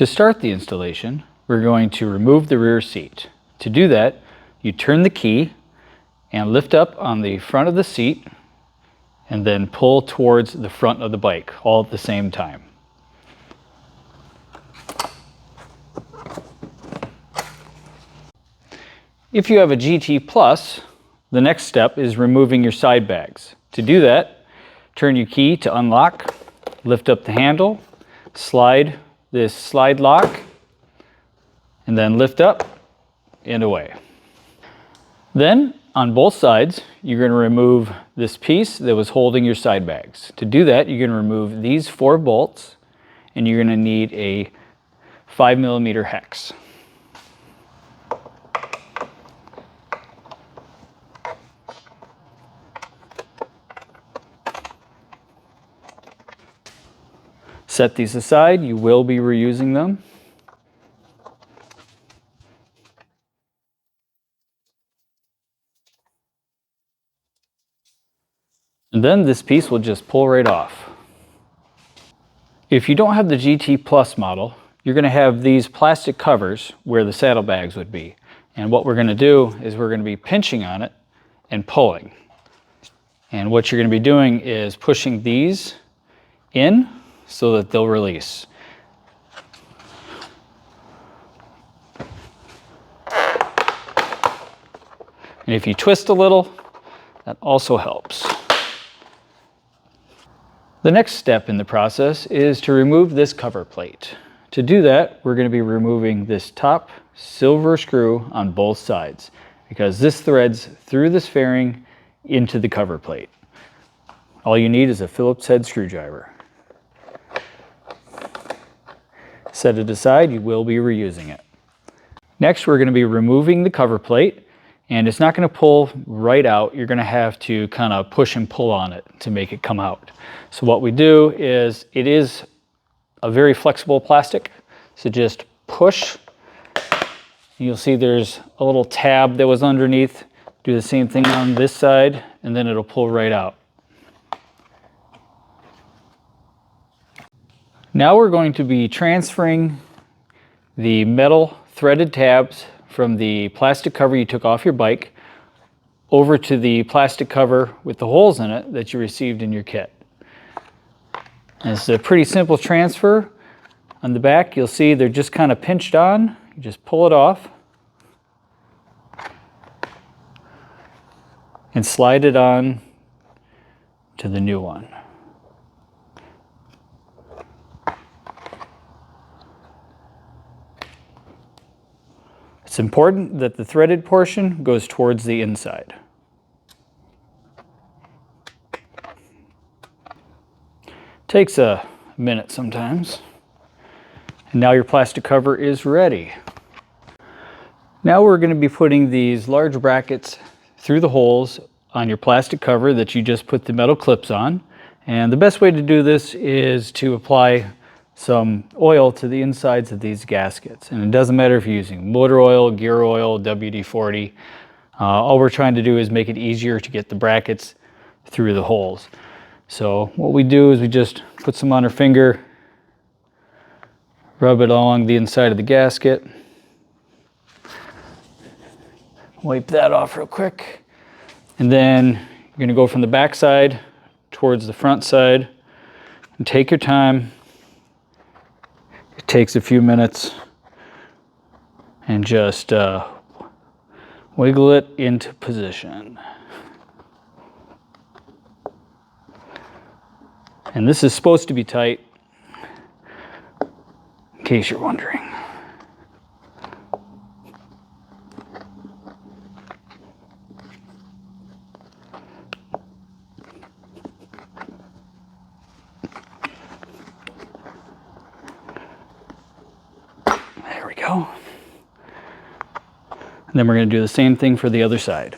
To start the installation, we're going to remove the rear seat. To do that, you turn the key and lift up on the front of the seat and then pull towards the front of the bike all at the same time. If you have a GT Plus, the next step is removing your side bags. To do that, turn your key to unlock, lift up the handle, slide this slide lock, and then lift up and away. Then, on both sides, you're going to remove this piece that was holding your side bags. To do that, you're going to remove these 4 bolts, and you're going to need a 5mm hex. Set these aside, you will be reusing them. And then this piece will just pull right off. If you don't have the GT Plus model, you're going to have these plastic covers where the saddlebags would be. And what we're going to do is we're going to be pinching on it and pulling. And what you're going to be doing is pushing these in so that they'll release. And if you twist a little, that also helps. The next step in the process is to remove this cover plate. To do that, we're going to be removing this top silver screw on both sides because this threads through this fairing into the cover plate. All you need is a Phillips head screwdriver. Set it aside, you will be reusing it. Next, we're going to be removing the cover plate, and it's not going to pull right out. You're going to have to kind of push and pull on it to make it come out. So what we do is, it is a very flexible plastic, so just push. You'll see there's a little tab that was underneath. Do the same thing on this side, and then it'll pull right out. Now we're going to be transferring the metal threaded tabs from the plastic cover you took off your bike over to the plastic cover with the holes in it that you received in your kit. And it's a pretty simple transfer. On the back, you'll see they're just kind of pinched on. You just pull it off and slide it on to the new one. It's important that the threaded portion goes towards the inside. Takes a minute sometimes. And now your plastic cover is ready. Now we're going to be putting these large brackets through the holes on your plastic cover that you just put the metal clips on. And the best way to do this is to apply some oil to the insides of these gaskets. And it doesn't matter if you're using motor oil, gear oil, WD-40. All we're trying to do is make it easier to get the brackets through the holes. So what we do is we just put some on our finger, rub it along the inside of the gasket, wipe that off real quick, and then you're going to go from the back side towards the front side and take your time. It takes a few minutes, and just wiggle it into position. And this is supposed to be tight, in case you're wondering. There we go. And then we're going to do the same thing for the other side.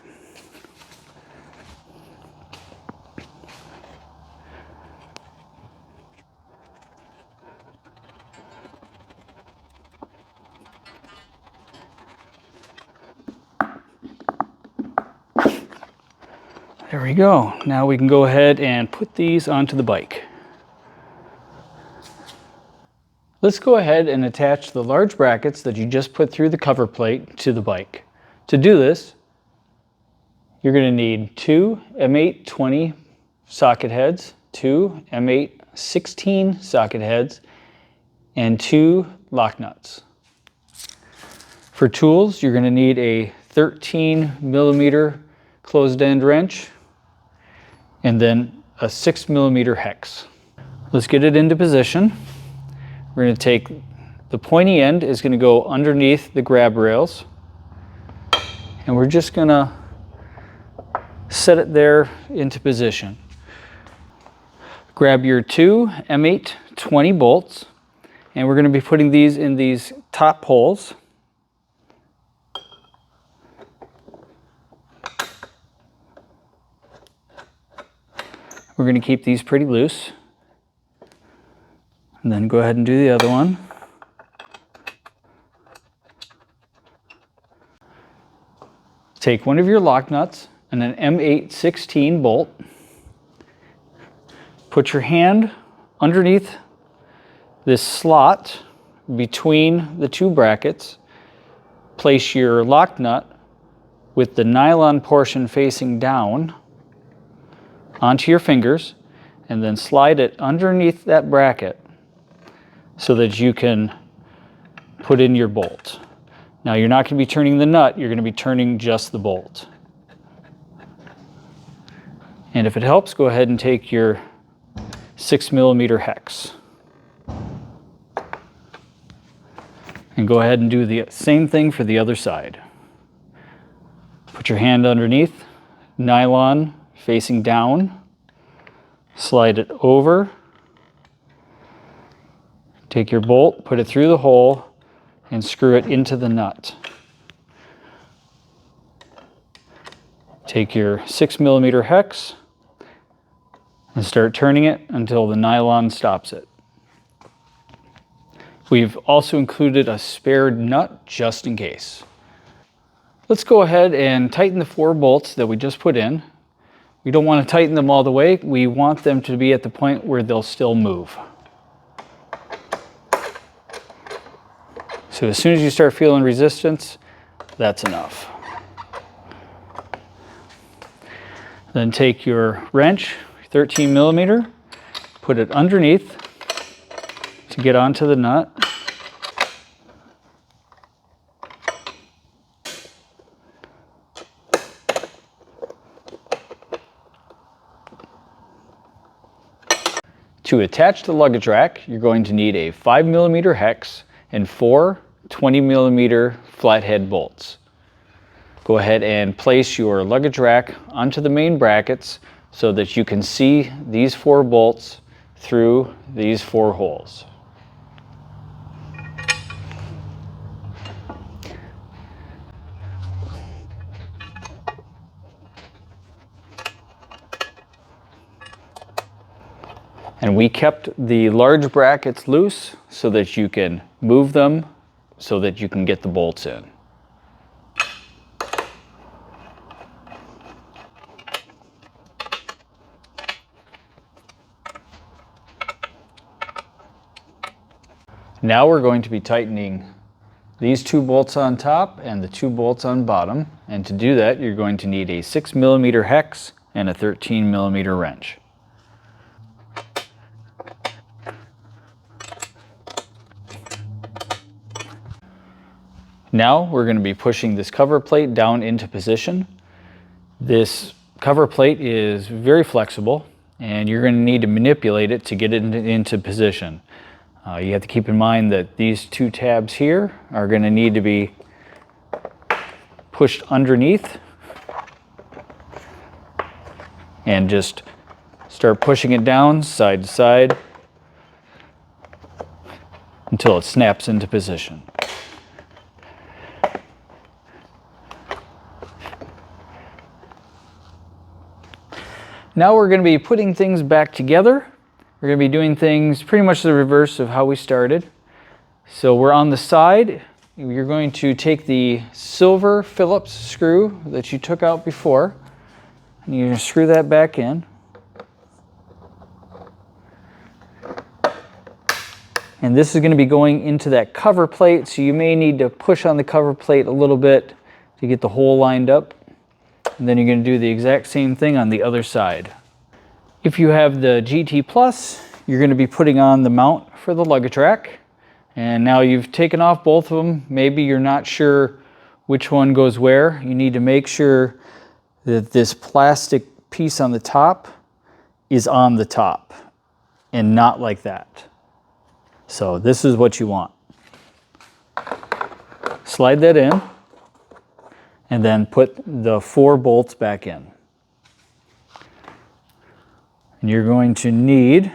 There we go. Now we can go ahead and put these onto the bike. Let's go ahead and attach the large brackets that you just put through the cover plate to the bike. To do this, you're going to need 2 M820 socket heads, 2 M816 socket heads, and 2 lock nuts. For tools, you're going to need a 13mm closed end wrench and then a 6mm hex. Let's get it into position. We're going to take the pointy end is going to go underneath the grab rails, and we're just going to set it there into position. Grab your 2 M820 bolts, and we're going to be putting these in these top holes. We're going to keep these pretty loose. And then go ahead and do the other one. Take one of your lock nuts and an M816 bolt. Put your hand underneath this slot between the 2 brackets. Place your lock nut with the nylon portion facing down onto your fingers, and then slide it underneath that bracket so that you can put in your bolt. Now you're not going to be turning the nut, you're going to be turning just the bolt. And if it helps, go ahead and take your 6mm hex. And go ahead and do the same thing for the other side. Put your hand underneath, nylon facing down, slide it over, take your bolt, put it through the hole, and screw it into the nut. Take your 6mm hex and start turning it until the nylon stops it. We've also included a spare nut just in case. Let's go ahead and tighten the 4 bolts that we just put in. We don't want to tighten them all the way. We want them to be at the point where they'll still move. So as soon as you start feeling resistance, that's enough. Then take your wrench, 13mm, put it underneath to get onto the nut. To attach the luggage rack, you're going to need a 5mm hex and 4 20mm flathead bolts. Go ahead and place your luggage rack onto the main brackets so that you can see these 4 bolts through these 4 holes. And we kept the large brackets loose so that you can move them so that you can get the bolts in. Now we're going to be tightening these 2 bolts on top and the 2 bolts on bottom. And to do that, you're going to need a 6mm hex and a 13mm wrench. Now we're going to be pushing this cover plate down into position. This cover plate is very flexible and you're going to need to manipulate it to get it into position. You have to keep in mind that these 2 tabs here are going to need to be pushed underneath and just start pushing it down side to side until it snaps into position. Now we're going to be putting things back together. We're going to be doing things pretty much the reverse of how we started. So we're on the side. You're going to take the silver Phillips screw that you took out before, and you're going to screw that back in. And this is going to be going into that cover plate, so you may need to push on the cover plate a little bit to get the hole lined up. And then you're going to do the exact same thing on the other side. If you have the GT Plus, you're going to be putting on the mount for the luggage rack. And now you've taken off both of them. Maybe you're not sure which one goes where. You need to make sure that this plastic piece on the top is on the top and not like that. So this is what you want. Slide that in and then put the 4 bolts back in. And you're going to need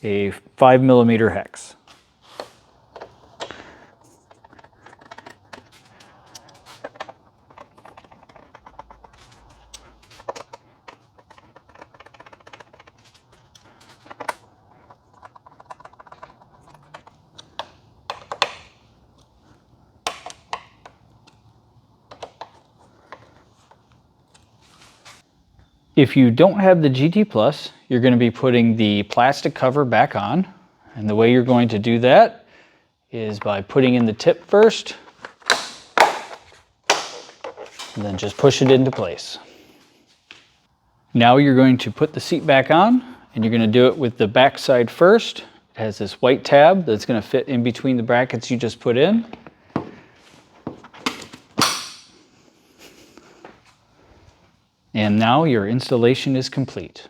a 5mm hex. If you don't have the GT Plus, you're going to be putting the plastic cover back on. And the way you're going to do that is by putting in the tip first, and then just push it into place. Now you're going to put the seat back on, and you're going to do it with the back side first. It has this white tab that's going to fit in between the brackets you just put in. And now your installation is complete.